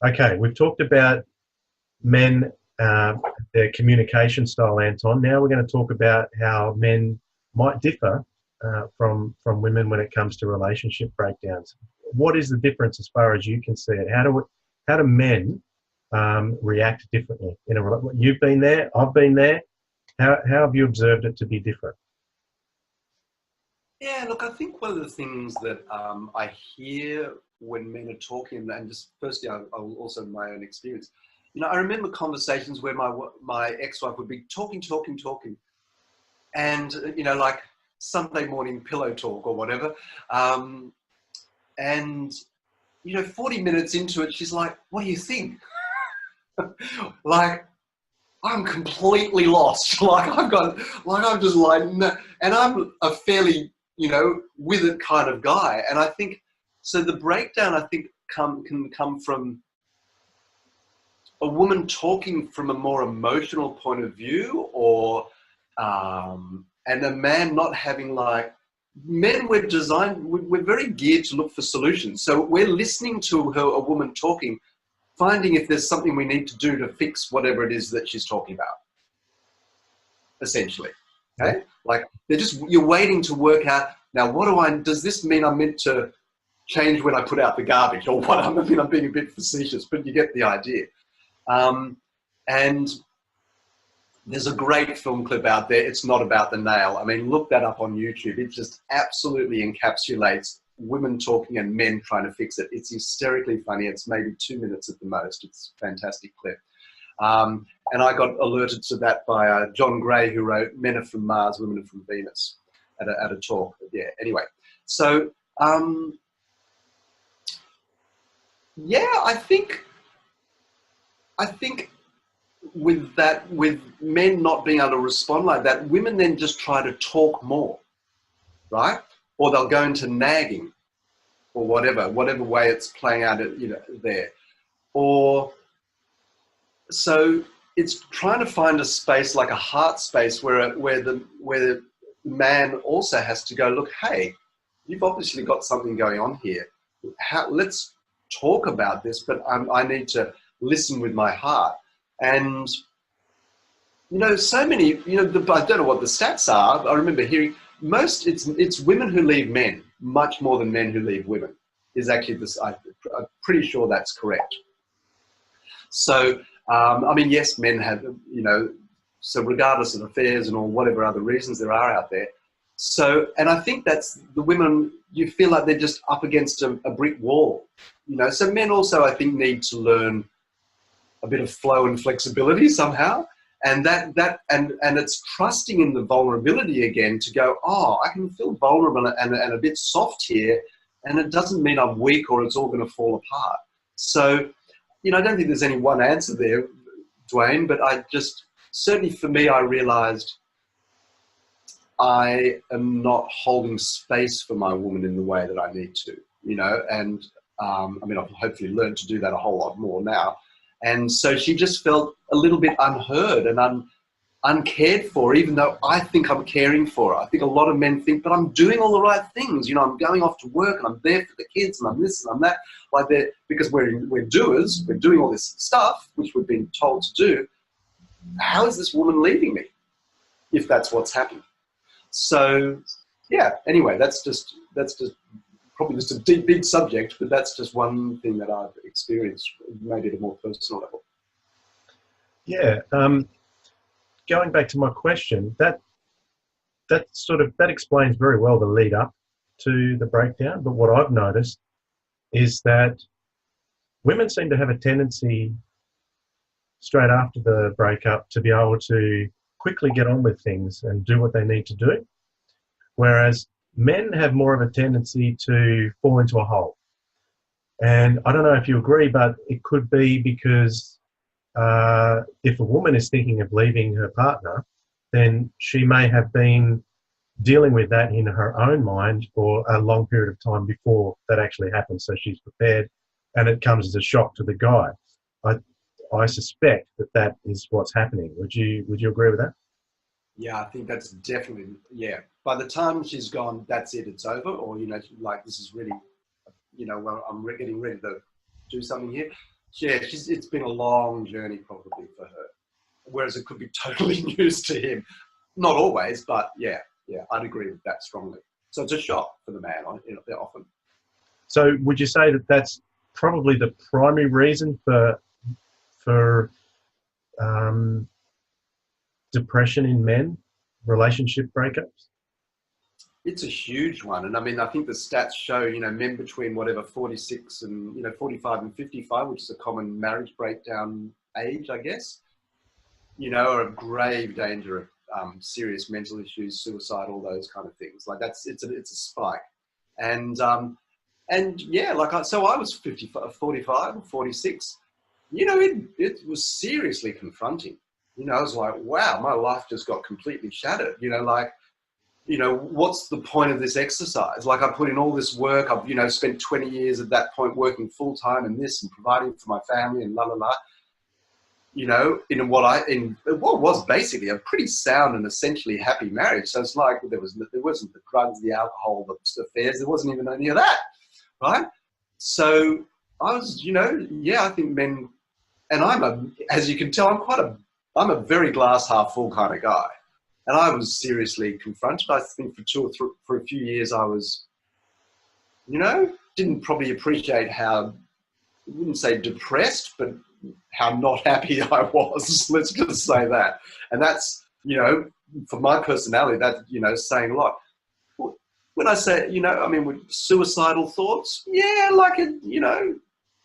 Okay, we've talked about men, their communication style, Anton. Now we're going to talk about how men might differ from women when it comes to relationship breakdowns. What is the difference as far as you can see it? How do men react differently in a relationship? You've been there, I've been there. How have you observed it to be different? Yeah, look, I think one of the things that I hear when men are talking, and just firstly, I'll also my own experience. I remember conversations where my ex-wife would be talking, and like Sunday morning pillow talk or whatever, um, and 40 minutes into it, she's like, "What do you think?" Like, I'm completely lost. I'm just like, no. And I'm a fairly, with it kind of guy. And I think, so the breakdown, I think, can come from a woman talking from a more emotional point of view, and a man not having men, we're very geared to look for solutions. So we're listening to a woman talking, finding if there's something we need to do to fix whatever it is that she's talking about, essentially. Yeah. Okay? Like, you're waiting to work out, now does this mean I'm meant to change when I put out the garbage or what? I'm being a bit facetious, but you get the idea. And there's a great film clip out there. It's Not About the Nail. I mean, look that up on YouTube. It just absolutely encapsulates women talking and men trying to fix it. It's hysterically funny. It's maybe 2 minutes at the most. It's a fantastic clip. And I got alerted to that by John Gray, who wrote Men Are From Mars, Women Are From Venus, at a talk. Yeah, anyway. So, yeah, I think with men not being able to respond like that, women then just try to talk more, right? Or they'll go into nagging or whatever way it's playing out, there. Or so it's trying to find a space, like a heart space, where the man also has to go, look, hey, you've obviously got something going on here. Let's talk about this, but I need to listen with my heart. And so many, I don't know what the stats are. I remember hearing it's women who leave men much more than men who leave women. Is actually this. I'm pretty sure that's correct. So, I mean, yes, men have, so regardless of affairs and or whatever other reasons there are out there. So, and I think that's the women, you feel like they're just up against a brick wall, So men also, I think, need to learn a bit of flow and flexibility somehow. And and it's trusting in the vulnerability again to go, oh, I can feel vulnerable and a bit soft here. And it doesn't mean I'm weak or it's all going to fall apart. So, I don't think there's any one answer there, Dwayne, but certainly for me, I realized I am not holding space for my woman in the way that I need to, and I mean, I've hopefully learned to do that a whole lot more now. And so she just felt a little bit unheard and uncared for, even though I think I'm caring for her. I think a lot of men think, but I'm doing all the right things. I'm going off to work and I'm there for the kids and I'm this and I'm that. Because we're doers, we're doing all this stuff, which we've been told to do. How is this woman leaving me if that's what's happened? So, yeah, anyway, that's just probably just a deep, big subject, but that's just one thing that I've experienced, maybe at a more personal level. Yeah. Going back to my question, that explains very well the lead up to the breakdown. But what I've noticed is that women seem to have a tendency straight after the breakup to be able to quickly get on with things and do what they need to do, whereas men have more of a tendency to fall into a hole. And I don't know if you agree, but it could be because if a woman is thinking of leaving her partner, then she may have been dealing with that in her own mind for a long period of time before that actually happens. So she's prepared and it comes as a shock to the guy. I suspect that is what's happening. Would you agree with that? Yeah, I think that's definitely, yeah. By the time she's gone, that's it, it's over. Or, like, this is really, well, I'm getting ready to do something here. Yeah, it's been a long journey probably for her, whereas it could be totally news to him. Not always, but yeah, I'd agree with that strongly. So it's a shock for the man, often. So would you say that that's probably the primary reason for depression in men, relationship breakups? It's a huge one. And I mean, I think the stats show, men between whatever 46 and, 45 and 55, which is a common marriage breakdown age, I guess, are a grave danger of serious mental issues, suicide, all those kind of things. Like it's a spike. And yeah, so I was 45 or 46, it was seriously confronting. I was like, wow, my life just got completely shattered, what's the point of this exercise? Like I put in all this work. I've, spent 20 years at that point working full time in this and providing for my family and la la la. In what was basically a pretty sound and essentially happy marriage. So it's like there wasn't the drugs, the alcohol, the affairs. There wasn't even any of that, right? So I was, I think men, and as you can tell, I'm a very glass half full kind of guy. And I was seriously confronted. I think for a few years I was, didn't probably appreciate how, I wouldn't say depressed, but how not happy I was. Let's just say that. And that's, for my personality, that, saying a lot. When I say, with suicidal thoughts, yeah, I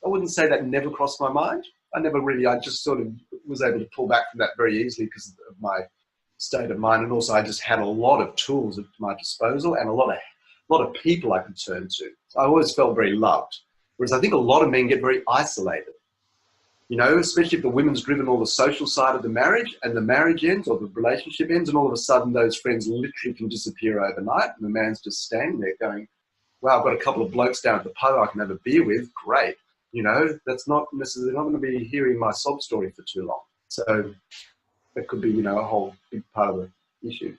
wouldn't say that never crossed my mind. I just sort of was able to pull back from that very easily because of my state of mind, and also I just had a lot of tools at my disposal and a lot of people I could turn to. I always felt very loved, whereas I think a lot of men get very isolated, especially if the women's driven all the social side of the marriage, and the marriage ends or the relationship ends, and all of a sudden those friends literally can disappear overnight, and the man's just standing there going, wow, I've got a couple of blokes down at the pub I can have a beer with, great. That's not necessarily, not going to be hearing my sob story for too long. So that could be, a whole big part of the issue.